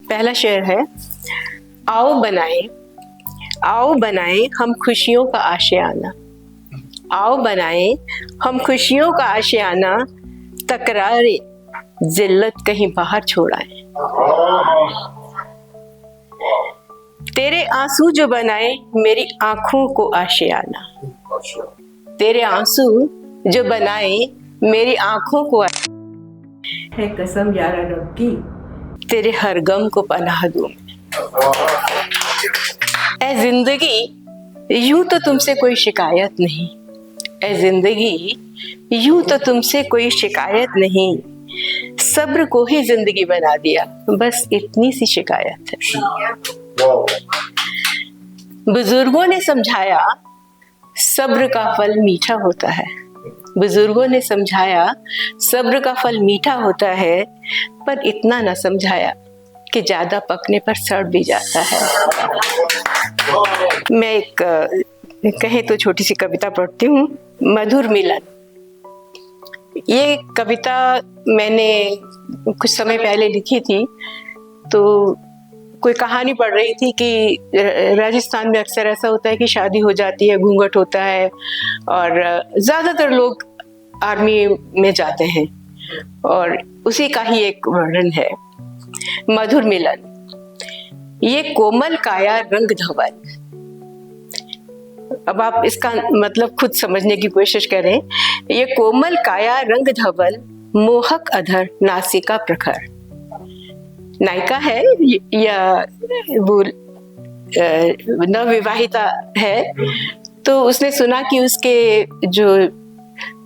पहला शेर है, आओ बनाए हम खुशियों का आशियाना। आओ बनाए हम खुशियों का आशियाना, तकरारे जिल्लत कहीं बाहर छोड़ाए। तेरे आंसू जो बनाए मेरी आंखों को आशियाना। तेरे आंसू जो बनाए मेरी आंखों को है कसम यारा रब की, तेरे हर गम को पनाह दूं। ऐ जिंदगी यूं तो तुमसे कोई शिकायत नहीं, ऐ जिंदगी यूं तो तुमसे कोई शिकायत नहीं, सब्र को ही जिंदगी बना दिया, बस इतनी सी शिकायत है। बुजुर्गों ने समझाया सब्र का फल मीठा होता है। बुजुर्गों ने समझाया सब्र का फल मीठा होता है, पर इतना ना समझाया कि ज्यादा पकने पर सड़ भी जाता है। मैं एक कहे तो छोटी सी कविता पढ़ती हूँ, मधुर मिलन। ये कविता मैंने कुछ समय पहले लिखी थी। तो कोई कहानी पढ़ रही थी कि राजस्थान में अक्सर ऐसा होता है कि शादी हो जाती है, घूंघट होता है और ज्यादातर लोग आर्मी में जाते हैं, और उसी का ही एक वर्णन है, मधुर मिलन। ये कोमल काया रंग धवल। अब आप इसका मतलब खुद समझने की कोशिश करें। ये कोमल काया रंग धवल, मोहक अधर नासिका प्रखर। नायिका है या वो नवविवाहिता है, तो उसने सुना कि उसके जो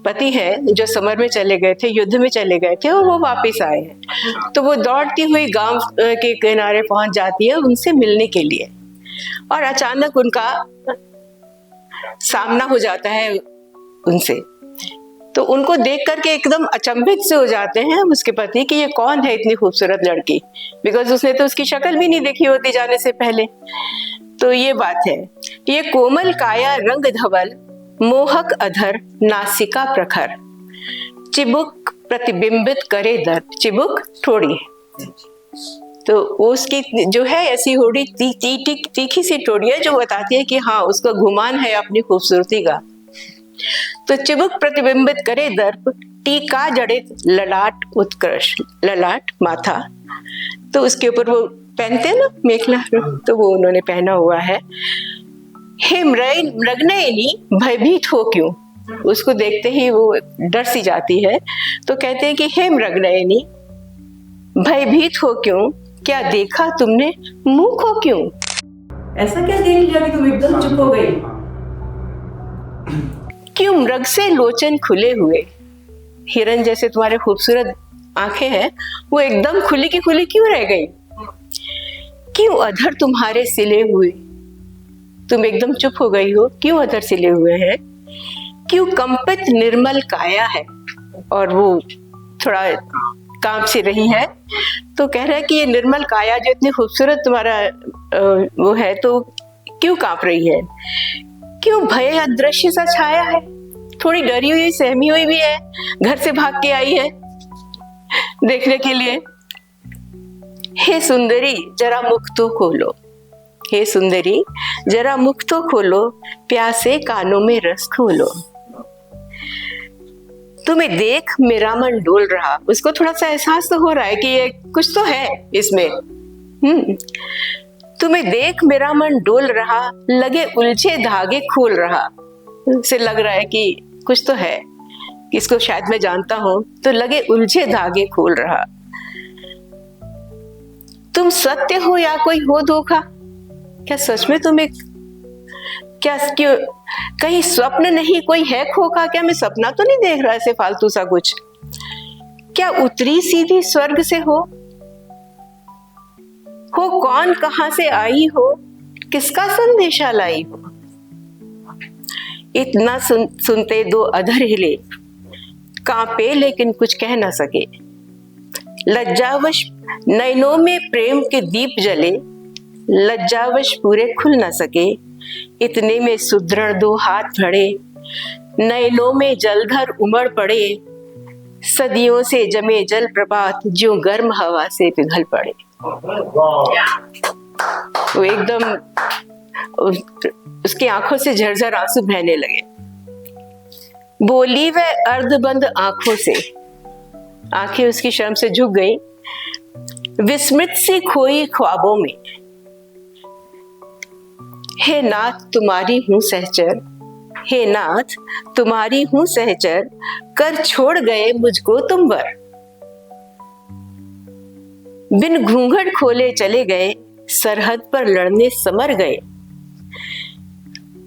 पति है, जो समर में चले गए थे, युद्ध में चले गए थे, और वो वापस आए हैं। तो वो दौड़ती हुई गांव के किनारे पहुंच जाती है उनसे मिलने के लिए, और अचानक उनका सामना हो जाता है उनसे। तो उनको देख करके एकदम अचंभित से हो जाते हैं उसके पति कि ये कौन है इतनी खूबसूरत लड़की, बिकॉज उसने तो उसकी शक्ल भी नहीं देखी होती जाने से पहले। तो ये बात है, ये कोमल काया रंग धवल, मोहक अधर नासिका प्रखर, चिबुक प्रतिबिंबित करे दर्द। चिबुक ठोड़ी, तो उसकी जो है ऐसी होड़ी तीखी सी ठोड़ी है जो बताती है कि हाँ, उसका गुमान है अपनी खूबसूरती का। तो चिबुक प्रतिबिंबित करे दर्प, टीका जड़ित ललाट उत्कृष्ट। ललाट माथा, तो उसके ऊपर वो पहनते हैं ना मेखला, तो वो उन्होंने पहना हुआ है। हे मृगनयनी भयभीत हो क्यों। उसको देखते ही वो डर सी जाती है, तो कहते हैं कि हे मृगनयनी भयभीत हो क्यों, क्या देखा तुमने मुंह को क्यों। ऐसा क्या देख लिया कि तुम एकदम चुप हो गई। क्यों मृग से लोचन खुले हुए, हिरन जैसे तुम्हारे खूबसूरत आंखें हैं, वो एकदम खुली की खुली क्यों रह गई। क्यों अधर तुम्हारे सिले हुए, तुम एकदम चुप हो गई हो, क्यों अधर सिले हुए हैं। क्यों कंपित निर्मल काया है, और वो थोड़ा कांप सी रही है। तो कह रहा है कि ये निर्मल काया जो इतनी खूबसूरत तुम्हारा वो है, तो क्यों कांप रही है। क्यों भय अदृश्य सा छाया है, थोड़ी डरी हुई सहमी हुई भी है, घर से भाग के आई है देखने के लिए। हे सुंदरी जरा मुख तो खोलो, हे सुंदरी जरा मुख तो खोलो, प्यासे कानों में रस खोलो। तुम्हें देख मेरा मन डोल रहा, उसको थोड़ा सा एहसास तो हो रहा है कि ये कुछ तो है इसमें। तुम्हें देख मेरा मन डोल रहा, लगे उलझे धागे खोल रहा। उसे लग रहा है कि कुछ तो है, इसको शायद मैं जानता हूं, तो लगे उलझे धागे खोल रहा। तुम सत्य हो या कोई हो धोखा, क्या सच में तुम एक, क्या क्यों कहीं स्वप्न नहीं कोई है खोखा। क्या मैं सपना तो नहीं देख रहा ऐसे फालतू सा कुछ। क्या उतरी सीधी स्वर्ग से हो कौन कहां से आई हो, किसका संदेशा लाई हो। इतना सुनते दो अधर हिले, कांपे लेकिन कुछ कह ना सके। लज्जावश नैनों में प्रेम के दीप जले, लज्जावश पूरे खुल ना सके। इतने में सुदृढ़ दो हाथ बढ़े, नैनों में जलधर उमड़ पड़े। सदियों से जमे जल प्रपात, जो गर्म हवा से पिघल पड़े। वो एकदम उसकी आंखों से झरझर आंसू बहने लगे। बोली वह अर्धबंद आंखों से, आंखें उसकी शर्म से झुक गई, विस्मृत सी खोई ख्वाबों में। हे नाथ तुम्हारी हूं सहचर, हे नाथ तुम्हारी हूं सहचर, कर छोड़ गए मुझको तुम वर। बिन घूंघट खोले चले गए, सरहद पर लड़ने समर गए।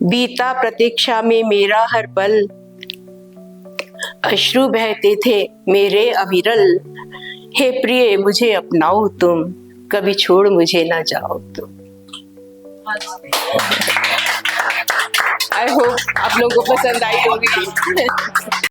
बीता प्रतीक्षा में मेरा हर पल, अश्रु बहते थे मेरे अविरल। हे प्रिय मुझे अपनाओ तुम, कभी छोड़ मुझे ना जाओ तुम। आई होप आप लोगों को पसंद आई होगी।